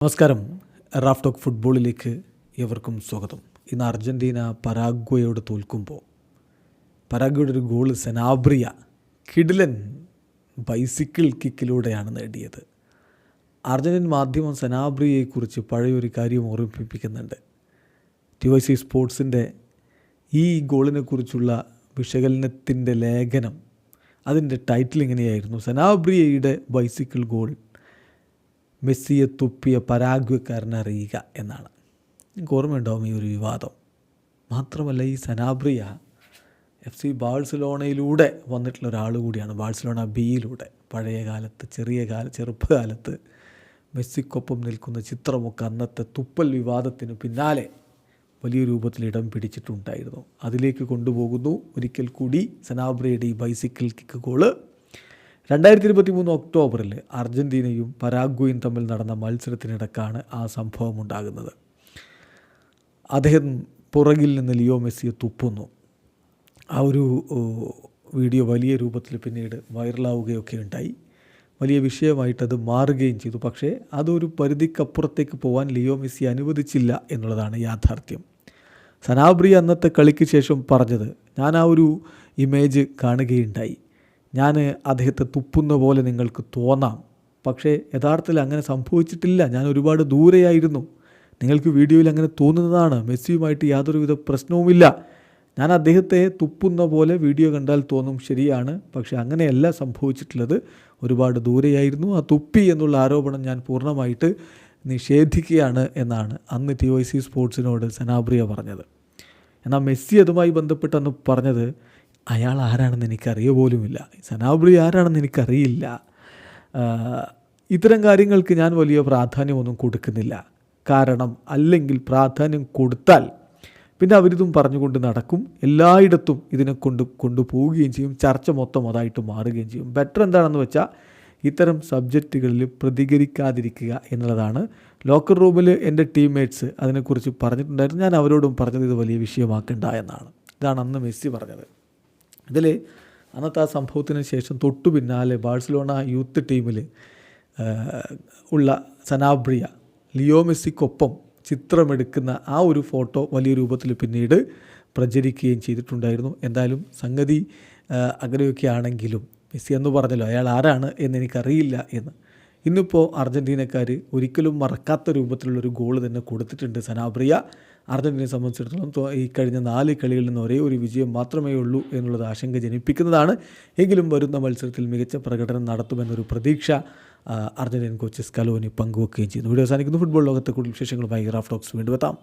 നമസ്കാരം. Raf talk ഫുട്ബോളിലേക്ക് ഏവർക്കും സ്വാഗതം. ഇന്ന് അർജൻറ്റീന പരാഗ്വയോട് തോൽക്കുമ്പോൾ പരാഗ്വയുടെ ഒരു ഗോൾ സെനാബ്രിയ കിടിലൻ ബൈസിക്കിൾ കിക്കിലൂടെയാണ് നേടിയത്. അർജൻറ്റീൻ മാധ്യമം സെനാബ്രിയയെക്കുറിച്ച് പഴയൊരു കാര്യം ഓർമ്മിപ്പിക്കുന്നുണ്ട്. TYC സ്പോർട്സിൻ്റെ ഈ ഗോളിനെക്കുറിച്ചുള്ള വിശകലനത്തിൻ്റെ ലേഖനം, അതിൻ്റെ ടൈറ്റിൽ ഇങ്ങനെയായിരുന്നു: സെനാബ്രിയയുടെ ബൈസിക്കിൾ ഗോൾ മെസ്സിയെ തുപ്പിയ പരാഗ്വക്കാരനെ അറിയുക എന്നാണ്. എനിക്ക് ഓർമ്മയുണ്ടാവും ഈ ഒരു വിവാദം. മാത്രമല്ല, ഈ സെനാബ്രിയ FC ബാഴ്സലോണയിലൂടെ വന്നിട്ടുള്ള ഒരാൾ കൂടിയാണ്. ബാഴ്സലോണ ബിയിലൂടെ പഴയ കാലത്ത് ചെറുപ്പകാലത്ത് മെസ്സിക്കൊപ്പം നിൽക്കുന്ന ചിത്രമൊക്കെ അന്നത്തെ തുപ്പൽ വിവാദത്തിന് പിന്നാലെ വലിയ രൂപത്തിൽ ഇടം പിടിച്ചിട്ടുണ്ടായിരുന്നു. അതിലേക്ക് കൊണ്ടുപോകുന്നു ഒരിക്കൽ കൂടി സെനാബ്രിയയുടെ ഈ ബൈസിക്കിൾ കിക്ക് ഗോള്. 2023 ഒക്ടോബറിൽ അർജൻറ്റീനയും പരാഗ്വയും തമ്മിൽ നടന്ന മത്സരത്തിനിടക്കാണ് ആ സംഭവം ഉണ്ടാകുന്നത്. അദ്ദേഹം പുറകിൽ നിന്ന് ലിയോ മെസ്സിയെ തുപ്പുന്നു. ആ ഒരു വീഡിയോ വലിയ രൂപത്തിൽ പിന്നീട് വൈറലാവുകയൊക്കെ ഉണ്ടായി. വലിയ വിഷയമായിട്ടത് മാറുകയും ചെയ്തു. പക്ഷേ അതൊരു പരിധിക്കപ്പുറത്തേക്ക് പോകാൻ ലിയോ മെസ്സി അനുവദിച്ചില്ല എന്നുള്ളതാണ് യാഥാർത്ഥ്യം. സെനാബ്രിയ അന്നത്തെ കളിക്ക് ശേഷം പറഞ്ഞത്, ഞാൻ ആ ഒരു ഇമേജ് കാണുകയുണ്ടായി. ഞാൻ അദ്ദേഹത്തെ തുപ്പുന്ന പോലെ നിങ്ങൾക്ക് തോന്നാം, പക്ഷേ യഥാർത്ഥത്തിൽ അങ്ങനെ സംഭവിച്ചിട്ടില്ല. ഞാൻ ഒരുപാട് ദൂരെയായിരുന്നു. നിങ്ങൾക്ക് വീഡിയോയിൽ അങ്ങനെ തോന്നുന്നതാണ്. മെസ്സിയുമായിട്ട് യാതൊരുവിധ പ്രശ്നവുമില്ല. ഞാൻ അദ്ദേഹത്തെ തുപ്പുന്ന പോലെ വീഡിയോ കണ്ടാൽ തോന്നും, ശരിയാണ്. പക്ഷേ അങ്ങനെയല്ല സംഭവിച്ചിട്ടുള്ളത്. ഒരുപാട് ദൂരെയായിരുന്നു. ആ തുപ്പി എന്നുള്ള ആരോപണം ഞാൻ പൂർണ്ണമായിട്ട് നിഷേധിക്കുകയാണ് എന്നാണ് അന്ന് TYC സ്പോർട്സിനോട് സെനാബ്രിയ പറഞ്ഞത്. എന്നാൽ മെസ്സി അതുമായി ബന്ധപ്പെട്ട് അന്ന് പറഞ്ഞത്, അയാൾ ആരാണെന്ന് എനിക്കറിയ പോലുമില്ല, സെനാബ്രിയ ആരാണെന്ന് എനിക്കറിയില്ല. ഇത്തരം കാര്യങ്ങൾക്ക് ഞാൻ വലിയ പ്രാധാന്യമൊന്നും കൊടുക്കുന്നില്ല. കാരണം അല്ലെങ്കിൽ പ്രാധാന്യം കൊടുത്താൽ പിന്നെ അവരിതും പറഞ്ഞുകൊണ്ട് നടക്കും. എല്ലായിടത്തും ഇതിനെ കൊണ്ടുപോവുകയും ചെയ്യും. ചർച്ച മൊത്തം അതായിട്ട് മാറുകയും ചെയ്യും. ബെറ്റർ എന്താണെന്ന് വെച്ചാൽ ഇത്തരം സബ്ജക്റ്റുകളിൽ പ്രതികരിക്കാതിരിക്കുക എന്നുള്ളതാണ്. ലോക്കർ റൂമിൽ എൻ്റെ ടീംമേറ്റ്സ് അതിനെക്കുറിച്ച് പറഞ്ഞിട്ടുണ്ടായിരുന്നു. ഞാൻ അവരോടും പറഞ്ഞത് ഇത് വലിയ വിഷയമാക്കണ്ട എന്നാണ്. ഇതാണ് അന്ന് മെസ്സി പറഞ്ഞത്. ഇതിൽ അന്നത്തെ ആ സംഭവത്തിന് ശേഷം തൊട്ടു പിന്നാലെ ബാഴ്സലോണ യൂത്ത് ടീമിൽ ഉള്ള സെനാബ്രിയ ലിയോ മെസ്സിക്കൊപ്പം ചിത്രമെടുക്കുന്ന ആ ഒരു ഫോട്ടോ വലിയ രൂപത്തിൽ പിന്നീട് പ്രചരിക്കുകയും ചെയ്തിട്ടുണ്ടായിരുന്നു. എന്തായാലും സംഗതി അങ്ങനെയൊക്കെ ആണെങ്കിലും മെസ്സി എന്ന് പറഞ്ഞല്ലോ, അയാൾ ആരാണ് എന്നെനിക്കറിയില്ല എന്ന്. ഇന്നിപ്പോൾ അർജൻറ്റീനക്കാർ ഒരിക്കലും മറക്കാത്ത രൂപത്തിലുള്ളൊരു ഗോൾ തന്നെ കൊടുത്തിട്ടുണ്ട് സെനാബ്രിയ. അർജൻറ്റീനയെ സംബന്ധിച്ചിടത്തോളം ഈ കഴിഞ്ഞ 4 കളികളിൽ നിന്ന് ഒരേ ഒരു വിജയം മാത്രമേ ഉള്ളൂ എന്നുള്ളത് ആശങ്ക ജനിപ്പിക്കുന്നതാണ്. എങ്കിലും വരുന്ന മത്സരത്തിൽ മികച്ച പ്രകടനം നടത്തുമെന്നൊരു പ്രതീക്ഷ അർജൻറ്റീൻ കോച്ച് സ്കലോനി പങ്കുവെക്കുകയും ചെയ്യുന്നു. വീഡിയോ അവസാനിക്കുന്നു. ഫുട്ബോൾ ലോകത്തെ കൂടുതൽ വിശേഷങ്ങളുമായി റാഫ് ടോക്സ് വീണ്ടും എത്താം.